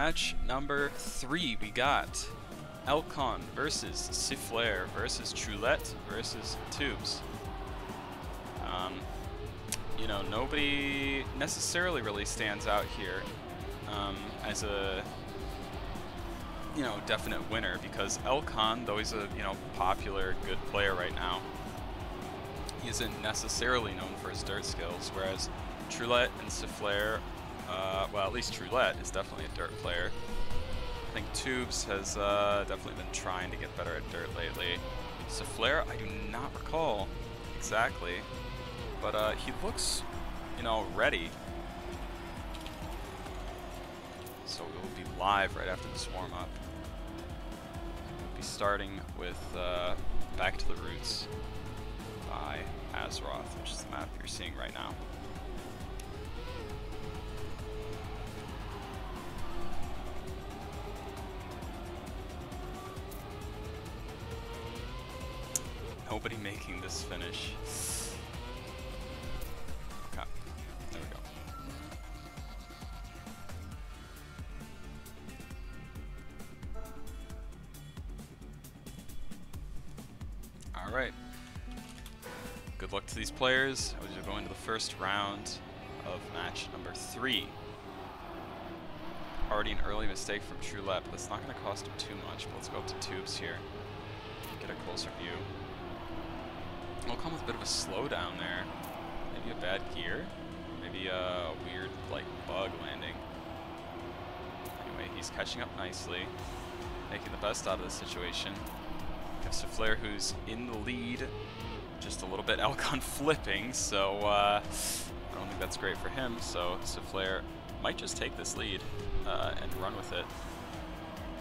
Match number 3, we got eLconn versus Sifflair versus Troulet versus tewbs. You know, nobody necessarily really stands out here as a, you know, definite winner, because eLconn, though he's a, you know, popular, good player right now, he isn't necessarily known for his dirt skills, whereas Troulet and Sifflair, well, at least Troulet is definitely a dirt player. I think tewbs has definitely been trying to get better at dirt lately. Sifflair, I do not recall exactly, but he looks, you know, ready. So we'll be live right after this warm-up. We'll be starting with Back to the Roots by Azeroth, which is the map you're seeing right now. Nobody making this finish. Okay, there we go. All right. Good luck to these players as we go into the first round of match number 3. Already an early mistake from Troulet, but that's not going to cost him too much. But let's go up to tewbs here. Get a closer view. We'll come with a bit of a slowdown there. Maybe a bad gear. Maybe a weird, like, bug landing. Anyway, he's catching up nicely. Making the best out of the situation. We have Sifflair, who's in the lead. Just a little bit eLconn flipping, so I don't think that's great for him. So Sifflair might just take this lead and run with it.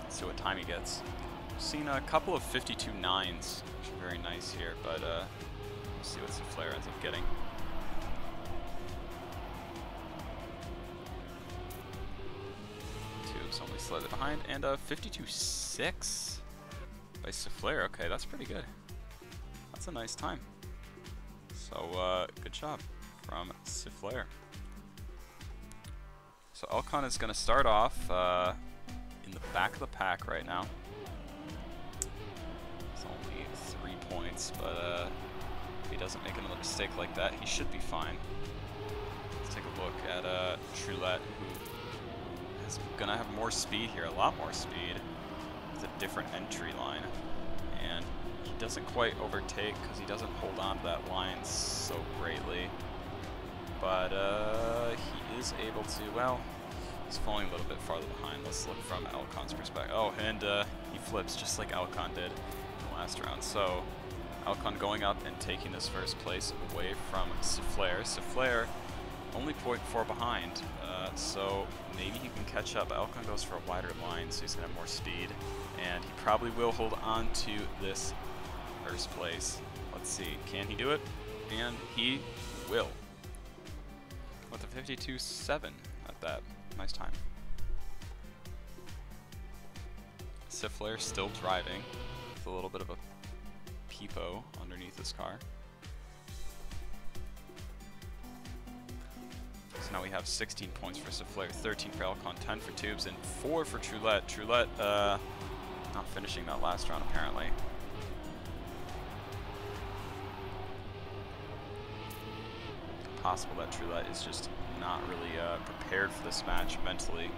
Let's see what time he gets. We've seen a couple of 52.9s, which are very nice here, but we'll see what Sifflair ends up getting. tewbs only slightly behind, and a 52.6 by Sifflair. Okay, that's pretty good. That's a nice time. So good job from Sifflair. So eLconn is going to start off in the back of the pack right now. It's only 3 points, but if he doesn't make another mistake like that, he should be fine. Let's take a look at Troulet, who is going to have more speed here, a lot more speed. It's a different entry line, and he doesn't quite overtake because he doesn't hold on to that line so greatly. But he is able to, well, he's falling a little bit farther behind. Let's look from eLconn's perspective. Oh, and he flips just like eLconn did in the last round. So eLconn going up and taking this first place away from Sifflair. Sifflair only 0.4 behind, so maybe he can catch up. eLconn goes for a wider line, so he's going to have more speed, and he probably will hold on to this first place. Let's see, can he do it? And he will. With a 52.7 at that. Nice time. Sifflair still driving with a little bit of a peepo underneath his car. So now we have 16 points for Sifflair, 13 for eLconn, 10 for tewbs, and 4 for Troulet. Troulet not finishing that last round apparently. Possible that Troulet is just not really prepared for this match mentally.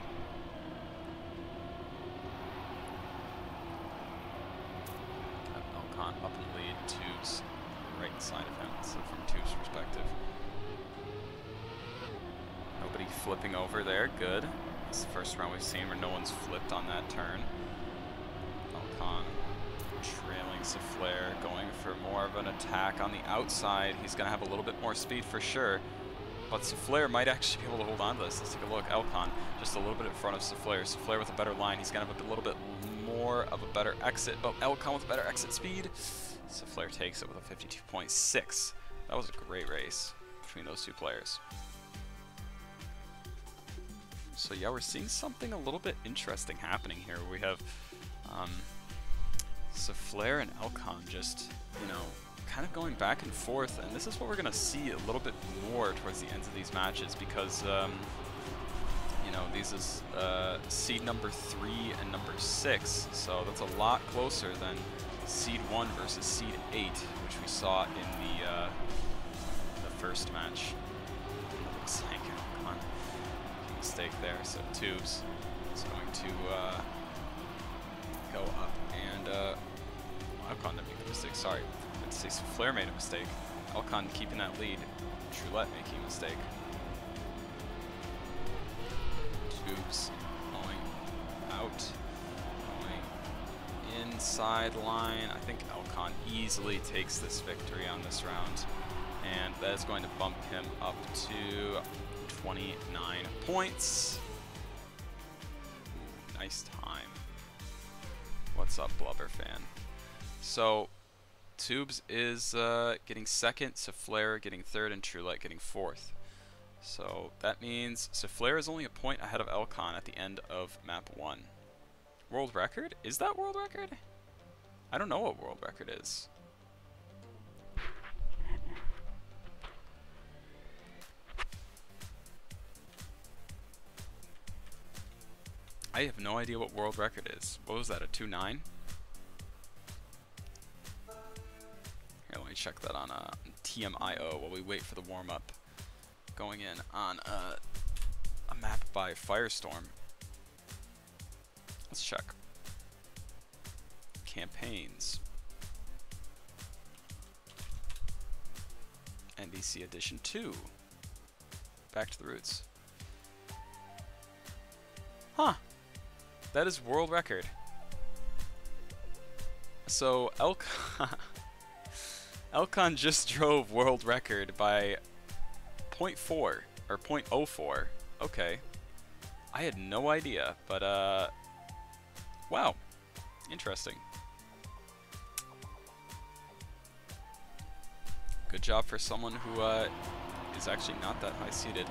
eLconn up in the lead, tewbs right inside of him, so from tewbs' perspective. Nobody flipping over there, good. This is the first round we've seen where no one's flipped on that turn. eLconn trailing Sifflair, going for more of an attack on the outside. He's going to have a little bit more speed for sure, but Sifflair might actually be able to hold on to this. Let's take a look. eLconn just a little bit in front of Sifflair. Sifflair with a better line. He's going to have a little bit more of a better exit, but eLconn with better exit speed. Sifflair takes it with a 52.6. That was a great race between those two players. So yeah, we're seeing something a little bit interesting happening here. We have Sifflair and eLconn just, you know, kind of going back and forth, and this is what we're going to see a little bit more towards the ends of these matches, because, you know, these is seed number 3 and number 6, so that's a lot closer than seed 1 versus seed 8, which we saw in the first match. It looks like eLconn mistake there, so tewbs is going to go up, and eLconn didn't make the mistake, sorry. I say Sifflair made a mistake. eLconn keeping that lead, Troulet making a mistake. Tewbs going out, going inside line. I think eLconn easily takes this victory on this round, and that is going to bump him up to 29 points. Ooh, nice time. What's up, Blubber fan? So tewbs is getting second, Sifflair getting third, and Troulet getting fourth. So that means Sifflair is only a point ahead of eLconn at the end of map 1. World record? Is that world record? I don't know what world record is. I have no idea what world record is. What was that, a 2.9? Here, let me check that on TMIO while we wait for the warm-up. Going in on a map by Firestorm. Let's check. Campaigns. NDC Edition 2. Back to the roots. Huh. That is world record. So eLconn just drove world record by 0.4 or 0.04. Okay. I had no idea, but wow. Interesting. Good job for someone who is actually not that high seated.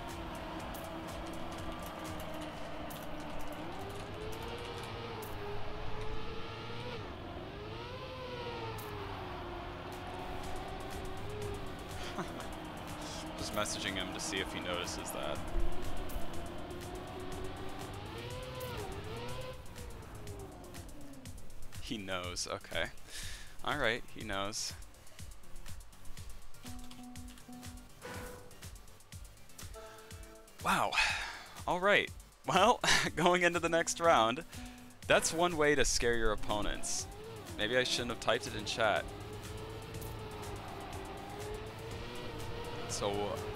Just messaging him to see if he notices that. He knows, okay. Alright, he knows. Wow. Alright. Well, going into the next round, that's one way to scare your opponents. Maybe I shouldn't have typed it in chat. So,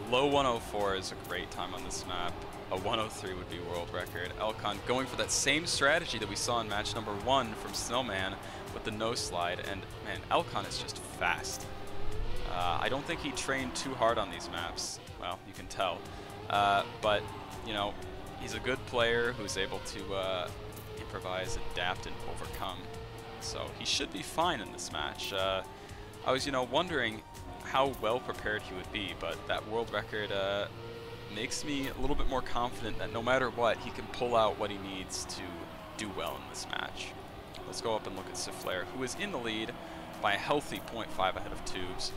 low 104 is a great time on this map. A 103 would be world record. eLconn going for that same strategy that we saw in match number 1 from Snowman with the no slide, and man, eLconn is just fast. I don't think he trained too hard on these maps. Well, you can tell. But, you know, he's a good player who's able to improvise, adapt, and overcome. So he should be fine in this match. I was, you know, wondering how well prepared he would be, but that world record makes me a little bit more confident that no matter what, he can pull out what he needs to do well in this match. Let's go up and look at Sifflair, who is in the lead by a healthy 0.5 ahead of tewbs.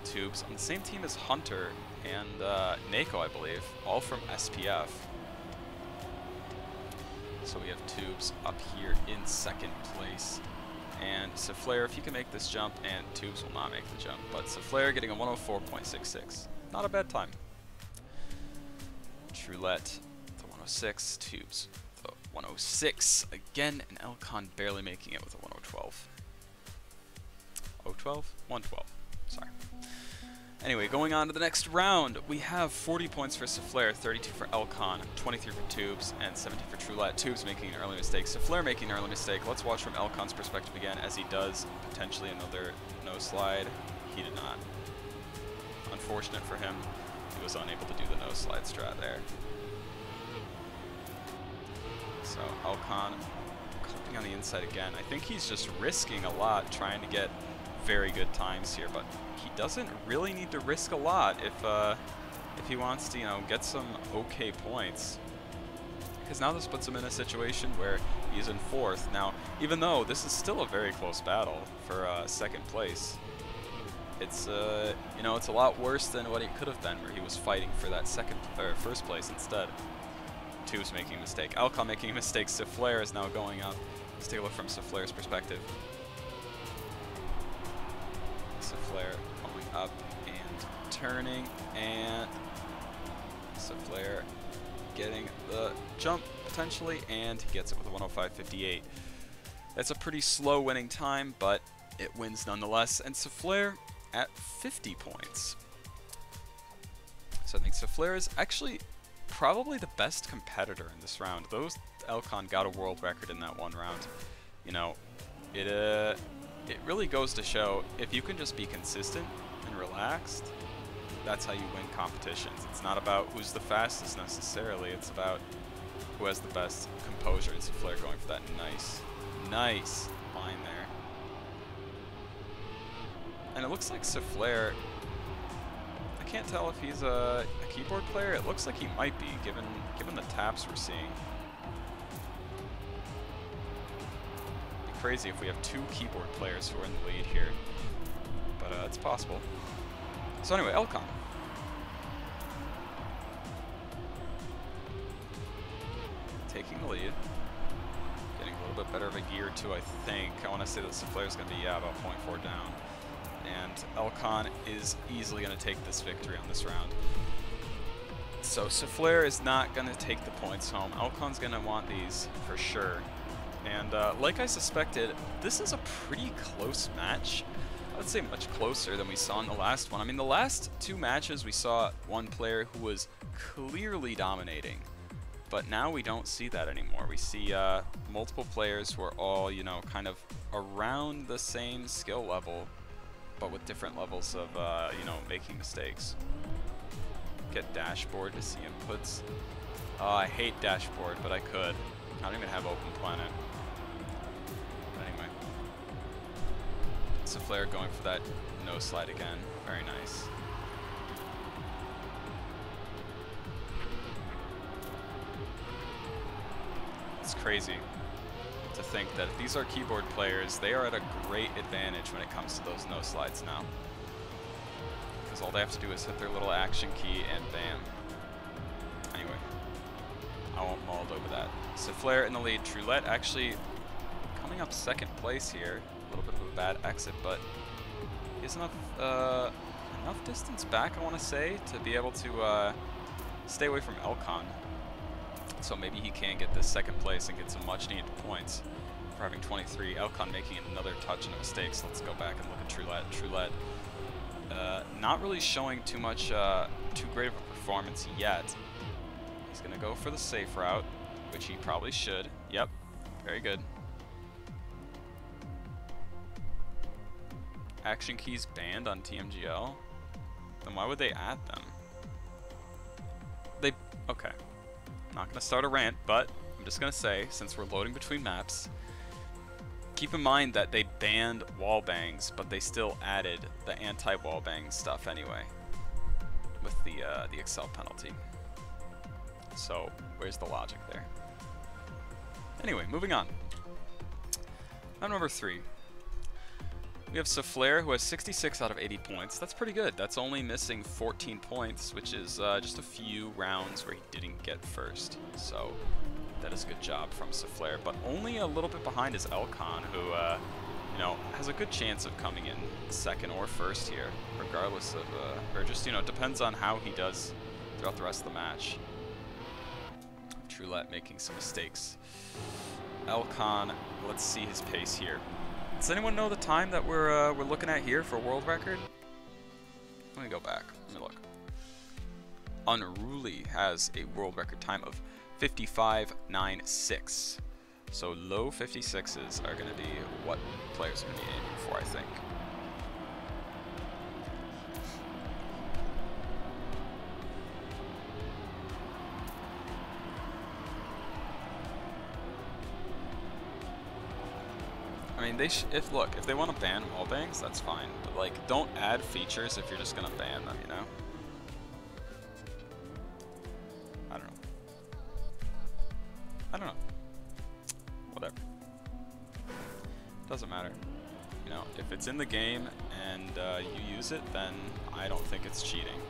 Tewbs on the same team as Hunter and Nako, I believe, all from SPF. So we have tewbs up here in second place. And Sifflair, if he can make this jump, and tewbs will not make the jump, but Sifflair getting a 104.66. Not a bad time. Troulet, the 106, tewbs, the 106 again, and eLconn barely making it with a 112. 012? 112, sorry. Anyway, going on to the next round, we have 40 points for Sifflair, 32 for eLconn, 23 for tewbs, and 17 for Troulet. Tewbs making an early mistake, Sifflair making an early mistake. Let's watch from eLconn's perspective again, as he does potentially another no slide. He did not. Unfortunate for him, he was unable to do the no slide strat there. So eLconn clipping on the inside again. I think he's just risking a lot trying to get very good times here, but he doesn't really need to risk a lot if he wants to, you know, get some okay points. Because now this puts him in a situation where he's in fourth. Now, even though this is still a very close battle for second place, it's you know, it's a lot worse than what he could have been, where he was fighting for that first place instead. tewbs making a mistake. eLconn making a mistake. Sifflair is now going up. Let's take a look from Sifflair's perspective. Sifflair going up and turning, and Sifflair getting the jump potentially, and he gets it with a 105.58. That's a pretty slow winning time, but it wins nonetheless. And Sifflair at 50 points. So I think Sifflair is actually probably the best competitor in this round. Those eLconn got a world record in that one round. You know, it really goes to show if you can just be consistent and relaxed, that's how you win competitions. It's not about who's the fastest necessarily, it's about who has the best composure. And Sifflair going for that nice line there. And it looks like Sifflair, I can't tell if he's a keyboard player. It looks like he might be, given the taps we're seeing. It'd be crazy if we have 2 keyboard players who are in the lead here, but it's possible. So anyway, eLconn. Taking the lead. Getting a little bit better of a gear too, I think. I want to say that Sifflair is going to be about 0.4 down. And eLconn is easily going to take this victory on this round. So Sifflair is not going to take the points home. eLconn's going to want these for sure. And like I suspected, this is a pretty close match. I would say much closer than we saw in the last one. I mean, the last 2 matches we saw one player who was clearly dominating. But now we don't see that anymore. We see multiple players who are all, you know, kind of around the same skill level, but with different levels of, you know, making mistakes. Get dashboard to see inputs. Oh, I hate dashboard, but I could. I don't even have open planet. But anyway. Sifflair going for that no slide again. Very nice. It's crazy to think that if these are keyboard players, they are at a great advantage when it comes to those no slides now. Because all they have to do is hit their little action key and bam. Anyway, I won't mull over that. Sifflair in the lead. Troulet actually coming up 2nd place here. A little bit of a bad exit, but he has enough distance back, I want to say, to be able to stay away from eLconn. So maybe he can get this 2nd place and get some much needed points for having 23. eLconn making another touch and a mistake, so let's go back and look at Troulet. Troulet not really showing too great of a performance yet. He's going to go for the safe route, which he probably should. Yep, very good. Action keys banned on TMGL? Then why would they add them? Okay. Not going to start a rant, but I'm just going to say, since we're loading between maps, keep in mind that they banned wall bangs, but they still added the anti-wall bang stuff anyway with the Excel penalty. So where's the logic there? Anyway, moving on. Map number 3. We have Sifflair, who has 66 out of 80 points. That's pretty good. That's only missing 14 points, which is just a few rounds where he didn't get first. So that is a good job from Sifflair. But only a little bit behind is eLconn, who you know, has a good chance of coming in 2nd or 1st here, regardless of, or just, you know, depends on how he does throughout the rest of the match. Troulet making some mistakes. eLconn, let's see his pace here. Does anyone know the time that we're looking at here for a world record? Let me go back. Let me look. Unruly has a world record time of 55.96. So low 56s are going to be what players are going to be aiming for, I think. I mean, if they want to ban wall bangs, that's fine. But like, don't add features if you're just gonna ban them, you know? I don't know. Whatever. Doesn't matter. You know, if it's in the game and you use it, then I don't think it's cheating.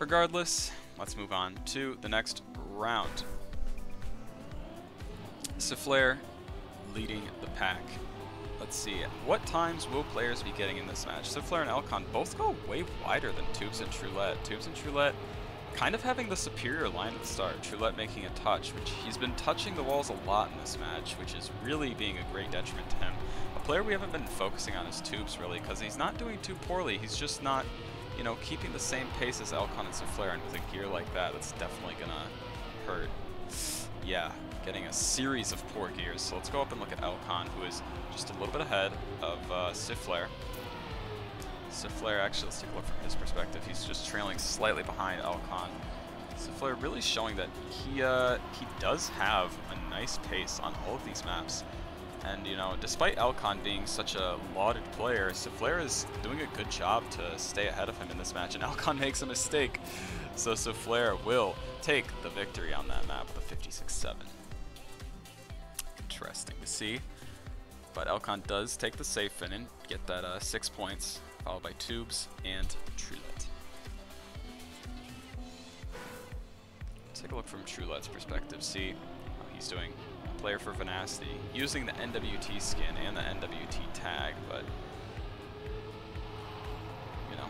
regardless, let's move on to the next round. Sifflair leading the pack. Let's see, what times will players be getting in this match? Sifflair and eLconn both go way wider than tewbs and Troulet. Tewbs and Troulet kind of having the superior line at the start. Troulet making a touch, which he's been touching the walls a lot in this match, which is really being a great detriment to him. A player we haven't been focusing on is tewbs, really, because he's not doing too poorly. He's just not, you know, keeping the same pace as eLconn and Sifflair, and with a gear like that, that's definitely gonna hurt. Yeah, getting a series of poor gears. So let's go up and look at eLconn, who is just a little bit ahead of Sifflair. Sifflair, actually, let's take a look from his perspective. He's just trailing slightly behind eLconn. Sifflair really showing that he does have a nice pace on all of these maps. And, you know, despite eLconn being such a lauded player, Sifflair is doing a good job to stay ahead of him in this match, and eLconn makes a mistake. So Sifflair will take the victory on that map with a 56-7. Interesting to see. But eLconn does take the safe finish, get that 6 points, followed by tewbs and Troulet. Take a look from Troulet's perspective, see how he's doing. Player for Venacity, using the NWT skin and the NWT tag, but you know.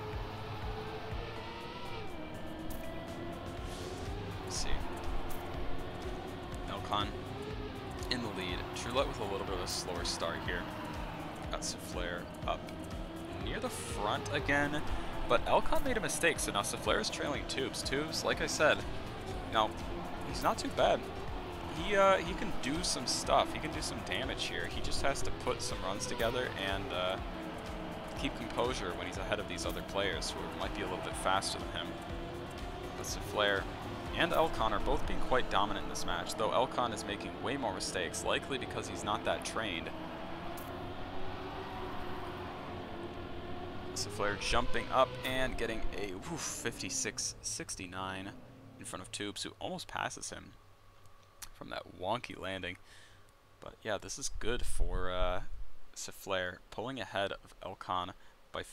Let's see. eLconn in the lead. Troulet with a little bit of a slower start here. Got Sifflair up near the front again, but eLconn made a mistake, so now Sifflair is trailing tewbs. Tewbs, like I said, now he's not too bad. He can do some stuff. He can do some damage here. He just has to put some runs together and keep composure when he's ahead of these other players who might be a little bit faster than him. But Sifflair and eLconn are both being quite dominant in this match, though eLconn is making way more mistakes, likely because he's not that trained. Sifflair jumping up and getting a 56-69 in front of tewbs, who almost passes him from that wonky landing. But yeah, this is good for Sifflair, pulling ahead of eLconn by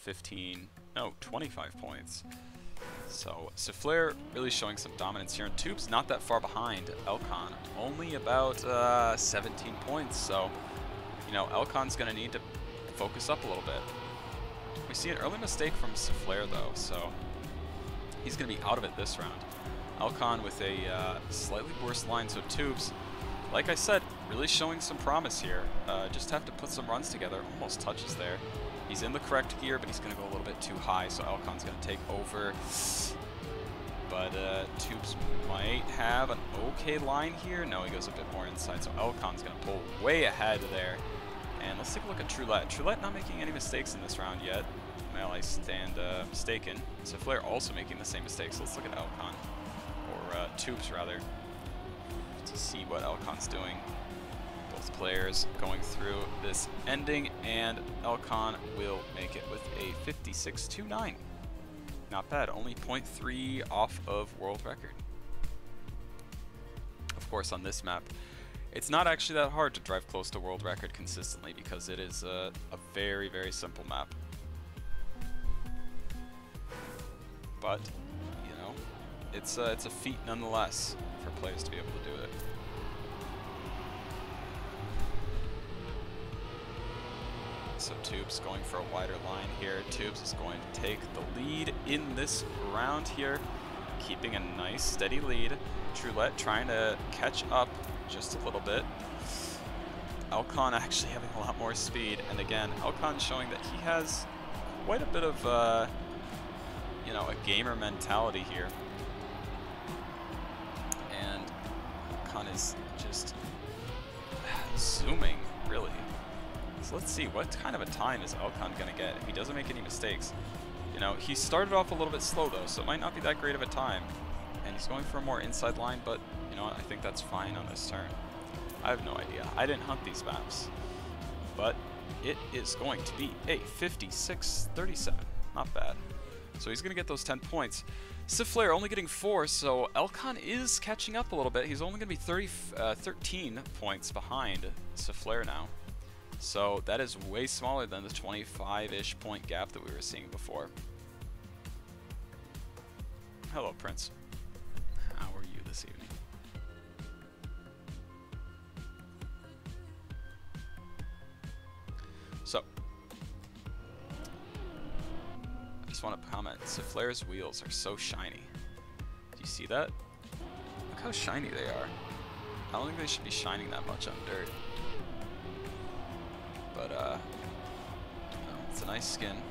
25 points. So Sifflair really showing some dominance here, and tewbs not that far behind eLconn, only about 17 points. So, you know, eLconn's going to need to focus up a little bit. We see an early mistake from Sifflair though, so he's going to be out of it this round. eLconn with a slightly worse line, so tewbs, like I said, really showing some promise here. Just have to put some runs together. Almost touches there. He's in the correct gear, but he's going to go a little bit too high, so eLconn's going to take over. But tewbs might have an okay line here. No, he goes a bit more inside, so eLconn's going to pull way ahead there. And let's take a look at Troulet. Troulet not making any mistakes in this round yet. Well, I stand mistaken. Sifflair also making the same mistakes. So let's look at eLconn. Tewbs rather, to see what eLconn's doing. Both players going through this ending, and eLconn will make it with a 56-9. Not bad, only 0.3 off of world record. Of course, on this map, it's not actually that hard to drive close to world record consistently because it is a very, very simple map. But it's a feat nonetheless for players to be able to do it. So tewbs going for a wider line here. Tewbs is going to take the lead in this round here, keeping a nice steady lead. Troulet trying to catch up just a little bit. eLconn actually having a lot more speed, and again, eLconn showing that he has quite a bit of a gamer mentality here. And eLconn is just zooming, really. So let's see, what kind of a time is eLconn going to get if he doesn't make any mistakes? You know, he started off a little bit slow though, so it might not be that great of a time. And he's going for a more inside line, but you know what, I think that's fine on this turn. I have no idea. I didn't hunt these maps. But it is going to be a 56-37. Not bad. So he's going to get those 10 points. Sifflair only getting 4, so eLconn is catching up a little bit. He's only going to be 13 points behind Sifflair now. So that is way smaller than the 25-ish point gap that we were seeing before. Hello, Prince. How are you this evening? So, I just want to comment, Sifflair's wheels are so shiny. Do you see that? Look how shiny they are. I don't think they should be shining that much on dirt. But, it's a nice skin.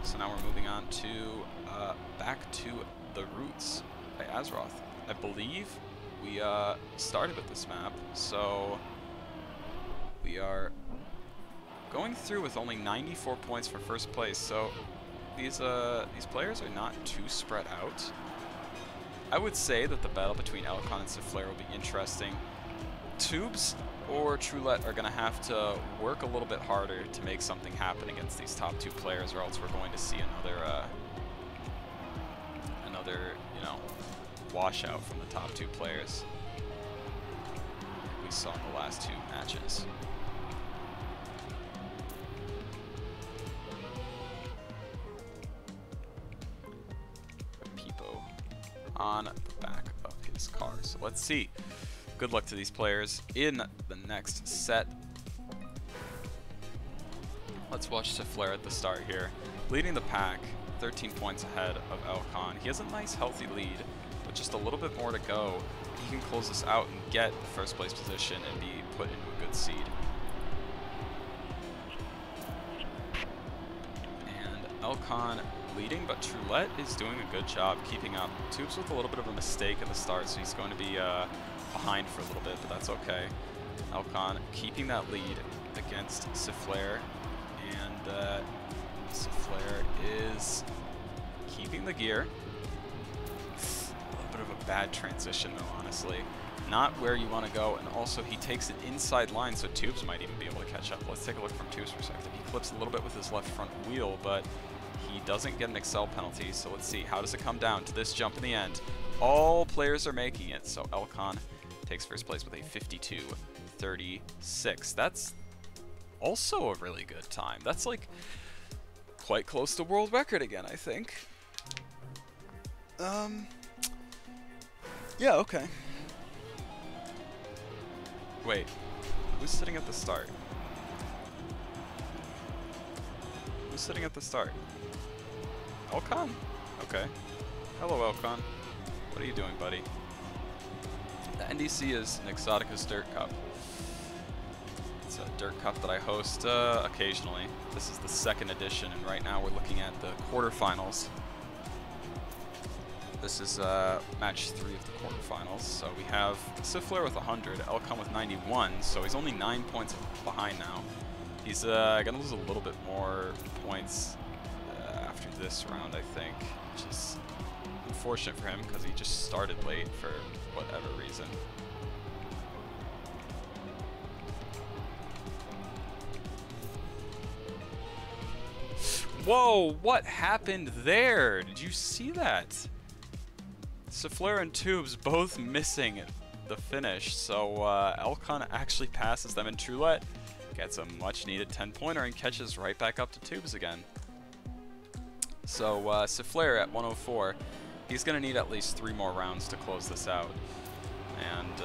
So now we're moving on to, back to the Roots by Azeroth. I believe we, started with this map, so we are going through with only 94 points for first place, so these players are not too spread out. I would say that the battle between eLconn and Sifflair will be interesting. tewbs or Troulet are going to have to work a little bit harder to make something happen against these top two players, or else we're going to see another, you know, washout from the top two players like we saw in the last two matches. On the back of his car. So let's see. Good luck to these players in the next set. Let's watch Sifflair at the start here. Leading the pack, 13 points ahead of eLconn. He has a nice healthy lead, but just a little bit more to go. He can close this out and get the first place position and be put into a good seed. And eLconn leading, but Troulet is doing a good job keeping up. tewbs with a little bit of a mistake at the start, so he's going to be behind for a little bit, but that's okay. eLconn keeping that lead against Sifflair, and Sifflair is keeping the gear. A little bit of a bad transition though, honestly. Not where you want to go, and also he takes an inside line, so tewbs might even be able to catch up. Let's take a look from tewbs' perspective. He clips a little bit with his left front wheel, but he doesn't get an excel penalty, so let's see. How does it come down to this jump in the end? All players are making it, so eLconn takes first place with a 52-36. That's also a really good time. That's like quite close to world record again, I think. Yeah, okay. Wait, who's sitting at the start? Who's sitting at the start? eLconn? Okay. Hello, eLconn. What are you doing, buddy? The NDC is an Exoticus Dirt Cup. It's a dirt cup that I host occasionally. This is the second edition, and right now we're looking at the quarterfinals. This is match 3 of the quarterfinals. So we have Sifflair with 100, eLconn with 91, so he's only 9 points behind now. He's gonna lose a little bit more points after this round, I think, which is unfortunate for him because he just started late for whatever reason. Whoa, what happened there? Did you see that? Sifflair and tewbs both missing the finish, so eLconn actually passes them, and Troulet gets a much needed 10-pointer and catches right back up to tewbs again. So Sifflair at 104, he's going to need at least 3 more rounds to close this out. And,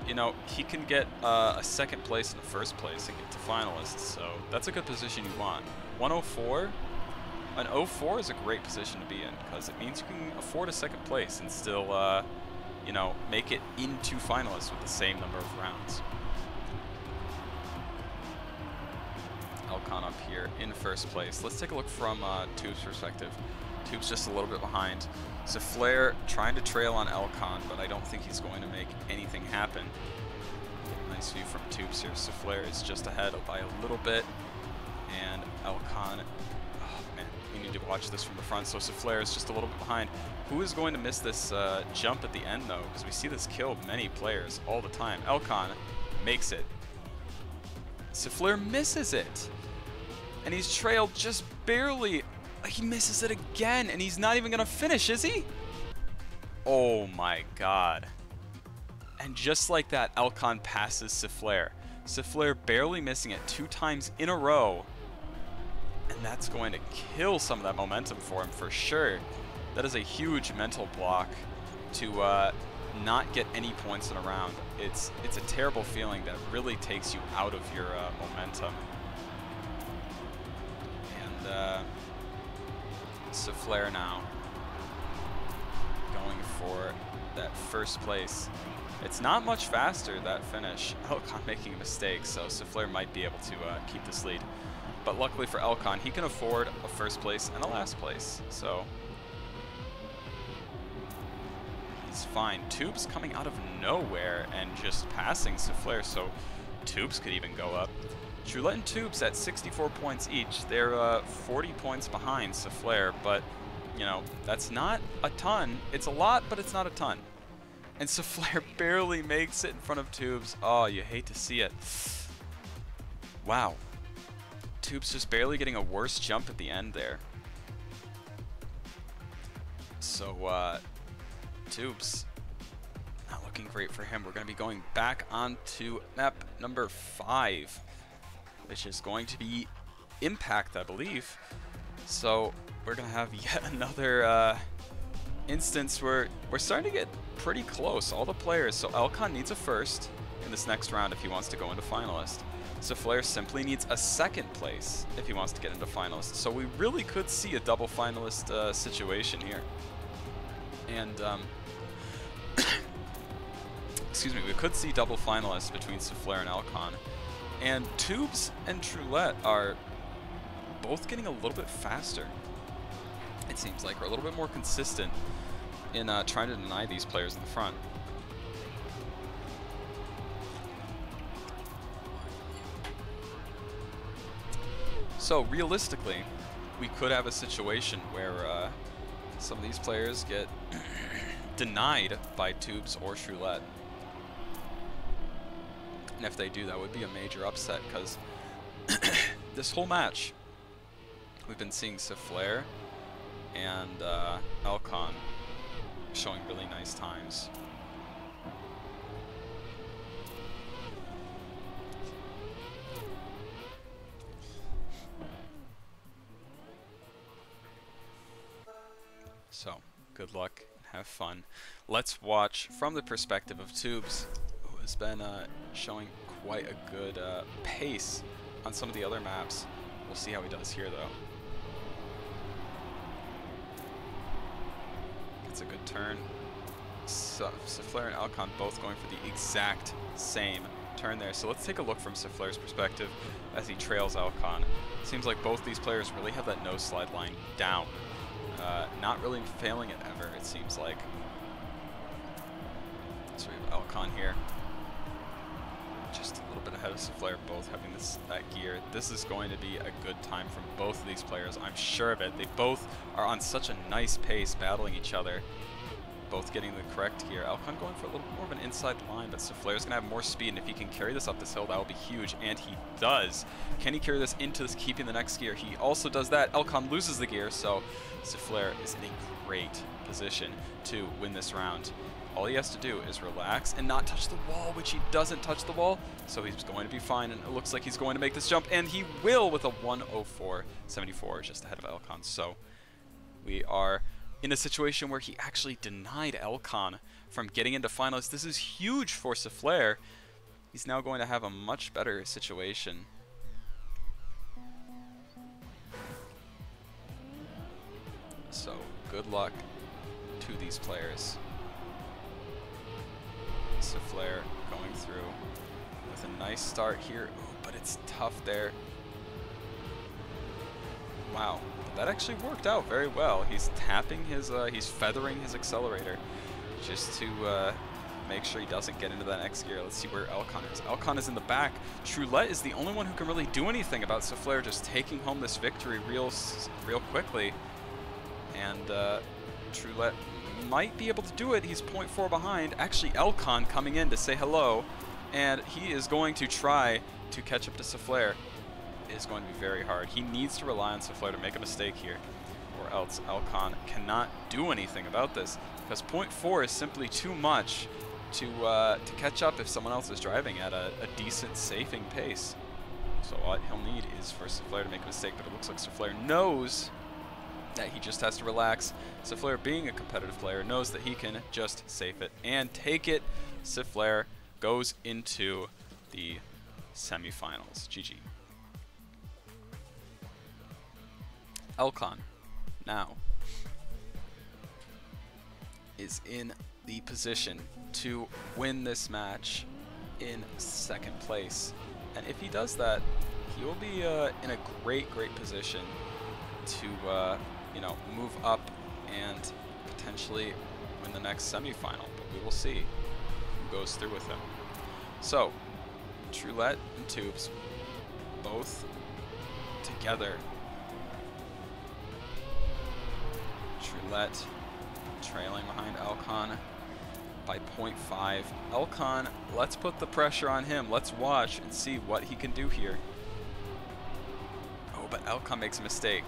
you know, he can get a second place in the first place and get to finalists, so that's a good position you want. 104, an 04 is a great position to be in because it means you can afford a second place and still, you know, make it into finalists with the same number of rounds. eLconn up here in first place. Let's take a look from tewbs' perspective. tewbs just a little bit behind. Sifflair trying to trail on eLconn, but I don't think he's going to make anything happen. Get a nice view from tewbs here. Sifflair is just ahead by a little bit, and eLconn, oh man, we need to watch this from the front. So Sifflair is just a little bit behind. Who is going to miss this jump at the end though? Because we see this kill many players all the time. eLconn makes it. Sifflair misses it. And he's trailed just barely. He misses it again, and he's not even going to finish, is he? Oh my god. And just like that, eLconn passes Sifflair. Sifflair barely missing it 2 times in a row. And that's going to kill some of that momentum for him for sure. That is a huge mental block to not get any points in a round. It's a terrible feeling that really takes you out of your momentum. And Sifflair now going for that first place. It's not much faster, that finish. eLconn making a mistake, so Sifflair might be able to keep this lead. But luckily for eLconn, he can afford a first place and a last place, so he's fine. tewbs coming out of nowhere and just passing Sifflair, so tewbs could even go up. Troulet and tewbs at 64 points each. They're 40 points behind Sifflair, but, you know, that's not a ton. It's a lot, but it's not a ton. And Sifflair barely makes it in front of tewbs. Oh, you hate to see it. Wow. tewbs just barely getting a worse jump at the end there. So, tewbs, not looking great for him. We're going to be going back onto map number 5, which is going to be Impact, I believe. So, we're going to have yet another instance where we're starting to get pretty close, all the players. So eLconn needs a first in this next round if he wants to go into finalist. Sifflair simply needs a second place if he wants to get into finalist. So we really could see a double finalist situation here. And excuse me, we could see double finalists between Sifflair and eLconn. And tewbs and Troulet are both getting a little bit faster. It seems like we're a little bit more consistent in trying to deny these players in the front. So realistically, we could have a situation where some of these players get denied by tewbs or Troulet. And if they do, that would be a major upset, because this whole match, we've been seeing Sifflair and eLconn showing really nice times. So, good luck, have fun. Let's watch from the perspective of tewbs, who has been showing quite a good pace on some of the other maps. We'll see how he does here, though. It's a good turn. Sifflair and eLconn both going for the exact same turn there. So let's take a look from Sifflair's perspective as he trails eLconn. Seems like both these players really have that no slide line down. Not really failing it ever, it seems like. So we have eLconn here, just a little bit ahead of Sifflair, both having that gear. This is going to be a good time from both of these players, I'm sure of it. They both are on such a nice pace, battling each other, both getting the correct gear. eLconn going for a little more of an inside line, but Sifflair's gonna have more speed, and if he can carry this up this hill, that will be huge, and he does. Can he carry this into this, keeping the next gear? He also does that. eLconn loses the gear, so Sifflair is in a great position to win this round. All he has to do is relax and not touch the wall, which he doesn't touch the wall, so he's going to be fine, and it looks like he's going to make this jump, and he will with a 1:04.74, just ahead of eLconn. So we are in a situation where he actually denied eLconn from getting into finalists. This is huge for Sifflair. He's now going to have a much better situation. So good luck to these players. Sifflair going through with a nice start here. Ooh, but it's tough there. Wow, that actually worked out very well. He's tapping his, he's feathering his accelerator just to make sure he doesn't get into that next gear. Let's see where eLconn is. eLconn is in the back. Troulet is the only one who can really do anything about Sifflair just taking home this victory real quickly. And Troulet might be able to do it. He's 0.4 behind. Actually, eLconn coming in to say hello, and he is going to try to catch up to Sifflair. It is going to be very hard. He needs to rely on Sifflair to make a mistake here, or else eLconn cannot do anything about this, because 0.4 is simply too much to catch up if someone else is driving at a decent safing pace. So what he'll need is for Sifflair to make a mistake, but it looks like Sifflair knows that he just has to relax. Sifflair, being a competitive player, knows that he can just safe it and take it. Sifflair goes into the semifinals. GG. eLconn now is in the position to win this match in second place. And if he does that, he will be in a great position to you know, move up and potentially win the next semifinal. But we will see who goes through with him. So, Troulet and tewbs both together. Troulet trailing behind eLconn by 0.5. eLconn, let's put the pressure on him. Let's watch and see what he can do here. Oh, but eLconn makes a mistake.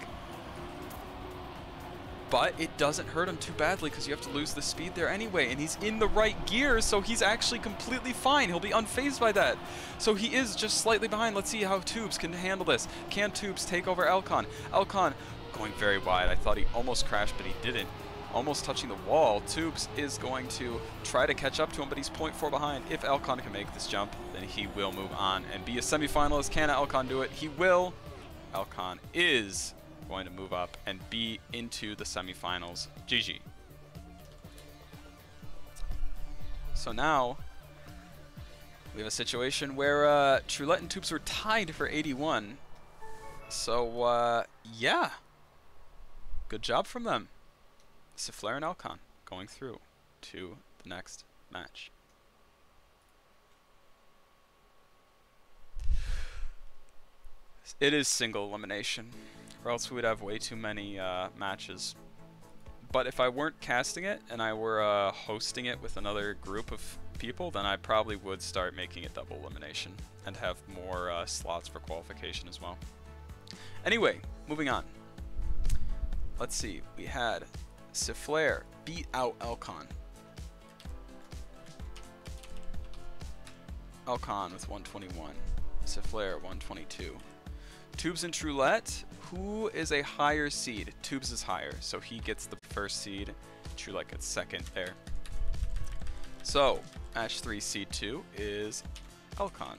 But it doesn't hurt him too badly because you have to lose the speed there anyway, and he's in the right gear, so he's actually completely fine. He'll be unfazed by that. So he is just slightly behind. Let's see how tewbs can handle this. Can tewbs take over eLconn? eLconn going very wide. I thought he almost crashed, but he didn't. Almost touching the wall. tewbs is going to try to catch up to him, but he's 0.4 behind. If eLconn can make this jump, then he will move on and be a semifinalist. Can eLconn do it? He will. eLconn is going to move up and be into the semifinals. GG. So now we have a situation where Troulet and tewbs were tied for 81. So yeah, good job from them. Sifflair and eLconn going through to the next match. It is single elimination, or else we would have way too many matches. But if I weren't casting it and I were hosting it with another group of people, then I probably would start making it double elimination and have more slots for qualification as well. Anyway, moving on. Let's see. We had Sifflair beat out eLconn. eLconn with 121. Sifflair 122. tewbs and Troulet, who is a higher seed? tewbs is higher, so he gets the first seed. Troulet gets second there. So, match 3, seed 2 is eLconn.